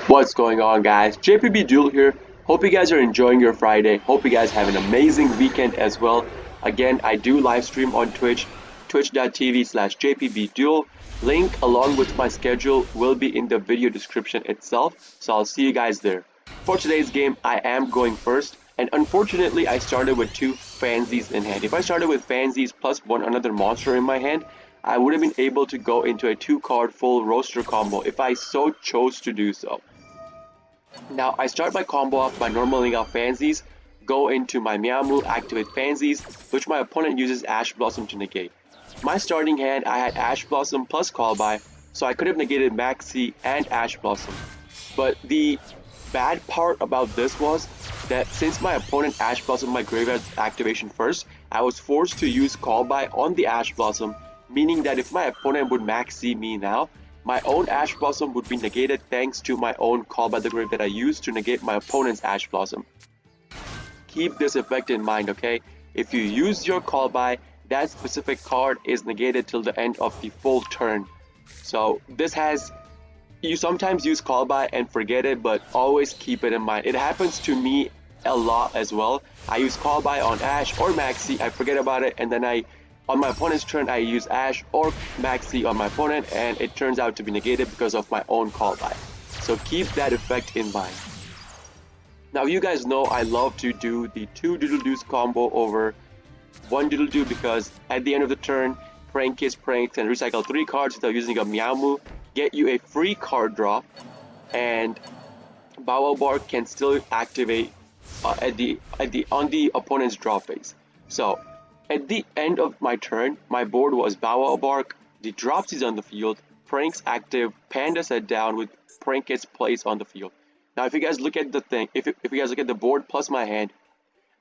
What's going on, guys? JPB Duel here. Hope you guys are enjoying your Friday. Hope you guys have an amazing weekend as well. Again, I do live stream on Twitch, twitch.tv/JPB Duel. Link along with my schedule will be in the video description itself, so I'll see you guys there. For today's game, I am going first, and unfortunately, I started with two fansies in hand. If I started with fansies plus one another monster in my hand, I would have been able to go into a two-card full roaster combo if I so chose to do so. Now, I start my combo off by normaling out Fansies, go into my Meowmoo, activate Fansies, which my opponent uses Ash Blossom to negate. My starting hand, I had Ash Blossom plus Callby, so I could have negated Maxi and Ash Blossom. But the bad part about this was that since my opponent Ash Blossom my graveyard activation first, I was forced to use Callby on the Ash Blossom, meaning that if my opponent would Maxi me now, my own Ash Blossom would be negated thanks to my own Call by the Grave that I used to negate my opponent's Ash Blossom. Keep this effect in mind, okay? If you use your Call by, that specific card is negated till the end of the full turn. So this has, you sometimes use Call by and forget it, but always keep it in mind. It happens to me a lot as well. I use Call by on Ash or Maxi, I forget about it, and then on my opponent's turn, I use Ash or Maxi on my opponent, and it turns out to be negated because of my own callby. So keep that effect in mind. Now, you guys know I love to do the two doodle-doos combo over one doodle-doo because at the end of the turn, prankkids, pranks, and recycle 3 cards without using a Meowmoo, get you a free card draw, and Bow Wow Bark can still activate on the opponent's draw phase. So at the end of my turn, my board was Bow Wow Bark, the Dropsies on the field, Pranks active, Panda set down with Prankkids placed on the field. Now, if you guys look at the thing, if you guys look at the board plus my hand,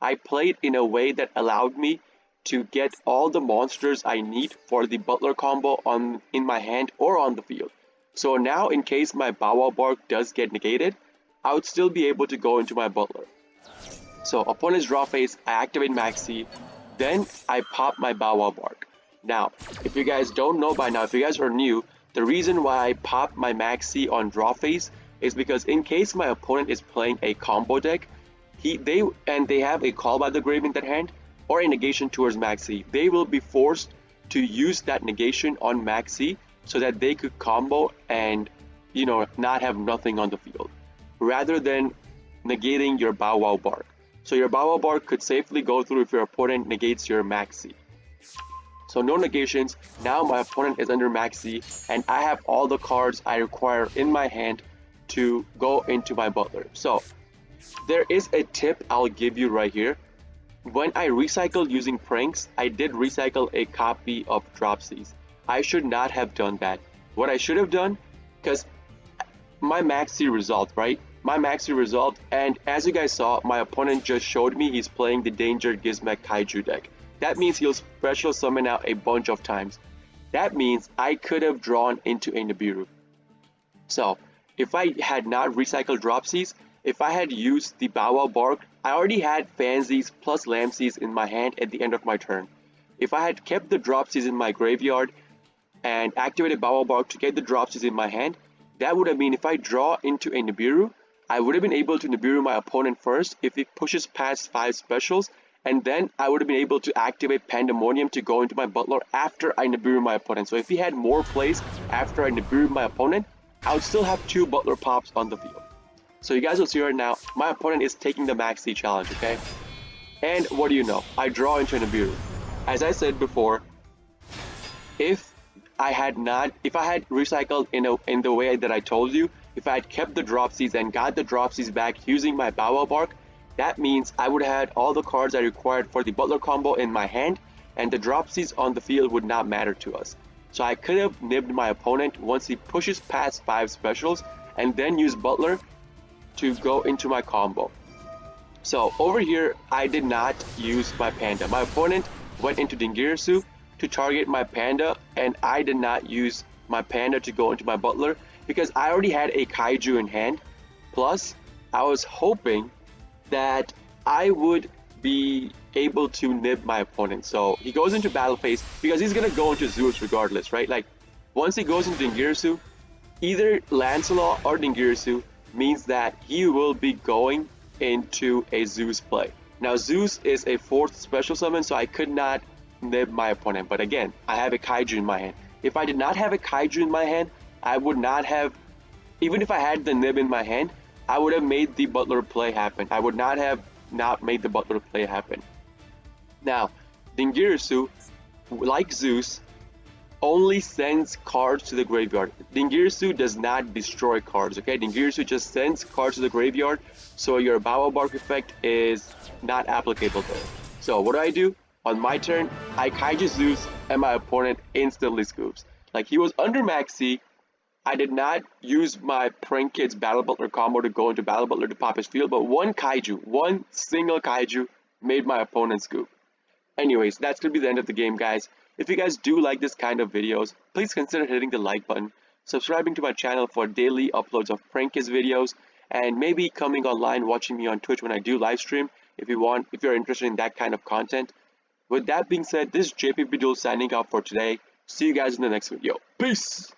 I played in a way that allowed me to get all the monsters I need for the Butler combo in my hand or on the field. So now, in case my Bow Wow Bark does get negated, I would still be able to go into my Butler. So opponent's draw phase, I activate Maxi. Then I pop my Bow Wow Bark. Now, if you guys don't know by now, if you guys are new, the reason why I pop my Maxi on draw phase is because in case my opponent is playing a combo deck, they have a Call by the Grave in their hand or a negation towards Maxi, they will be forced to use that negation on Maxi so that they could combo and not have nothing on the field, rather than negating your Bow Wow Bark. So your Bow Wow Bark could safely go through if your opponent negates your Maxi. So no negations, now my opponent is under Maxi, and I have all the cards I require in my hand to go into my Butler. So there is a tip I'll give you right here. When I recycled using Pranks, I did recycle a copy of Dropsies. I should not have done that. What I should have done, because my Maxi result, right? My Maxi result, and as you guys saw, my opponent just showed me he's playing the dangerkaiju deck. That means he'll special summon out a bunch of times. That means I could have drawn into a Nibiru. So if I had not recycled Dropsies, if I had used the Bow Wow Bark, I already had Fansies plus Lamsies in my hand at the end of my turn. If I had kept the Dropsies in my graveyard and activated Bow Wow Bark to get the Dropsies in my hand, that would have mean if I draw into a Nibiru, I would have been able to Nibiru my opponent first if it pushes past 5 specials, and then I would have been able to activate Pandemonium to go into my Butler after I Nibiru my opponent. So if he had more plays after I Nibiru my opponent, I would still have 2 Butler pops on the field. So you guys will see right now, my opponent is taking the Maxi challenge, okay? And what do you know? I draw into a Nibiru. As I said before, if I had recycled in the way that I told you, if I had kept the Dropsies and got the Dropsies back using my Bow Wow Bark, that means I would have had all the cards I required for the Butler combo in my hand, and the Dropsies on the field would not matter to us. So I could have nibbed my opponent once he pushes past 5 specials, and then use Butler to go into my combo. So over here, I did not use my Panda. My opponent went into Dingirsu to target my Panda, and I did not use my Panda to go into my Butler because I already had a Kaiju in hand. Plus, I was hoping that I would be able to nib my opponent. So he goes into battle phase because he's gonna go into Zeus regardless, right? Like once he goes into Dingirsu, either Lancelot or Dingirsu means that he will be going into a Zeus play. Now Zeus is a 4th special summon, so I could not nib my opponent. But again, I have a Kaiju in my hand. If I did not have a Kaiju in my hand, I would not have, even if I had the nib in my hand, I would have made the Butler play happen. I would not have not made the Butler play happen. Now, Dingirsu, like Zeus, only sends cards to the graveyard. Dingirsu does not destroy cards, okay? Dingirsu just sends cards to the graveyard, so your Baobab effect is not applicable there. So what do? On my turn, I Kaiju Zeus, and my opponent instantly scoops. Like, he was under Maxi. I did not use my Prank Kids Battle Butler combo to go into Battle Butler to pop his field, but one single Kaiju, made my opponent scoop. Anyways, that's going to be the end of the game, guys. If you guys do like this kind of videos, please consider hitting the like button, subscribing to my channel for daily uploads of Prank Kids videos, and maybe coming online watching me on Twitch when I do live stream if you're interested in that kind of content. With that being said, this is JPB Duel signing out for today. See you guys in the next video. Peace!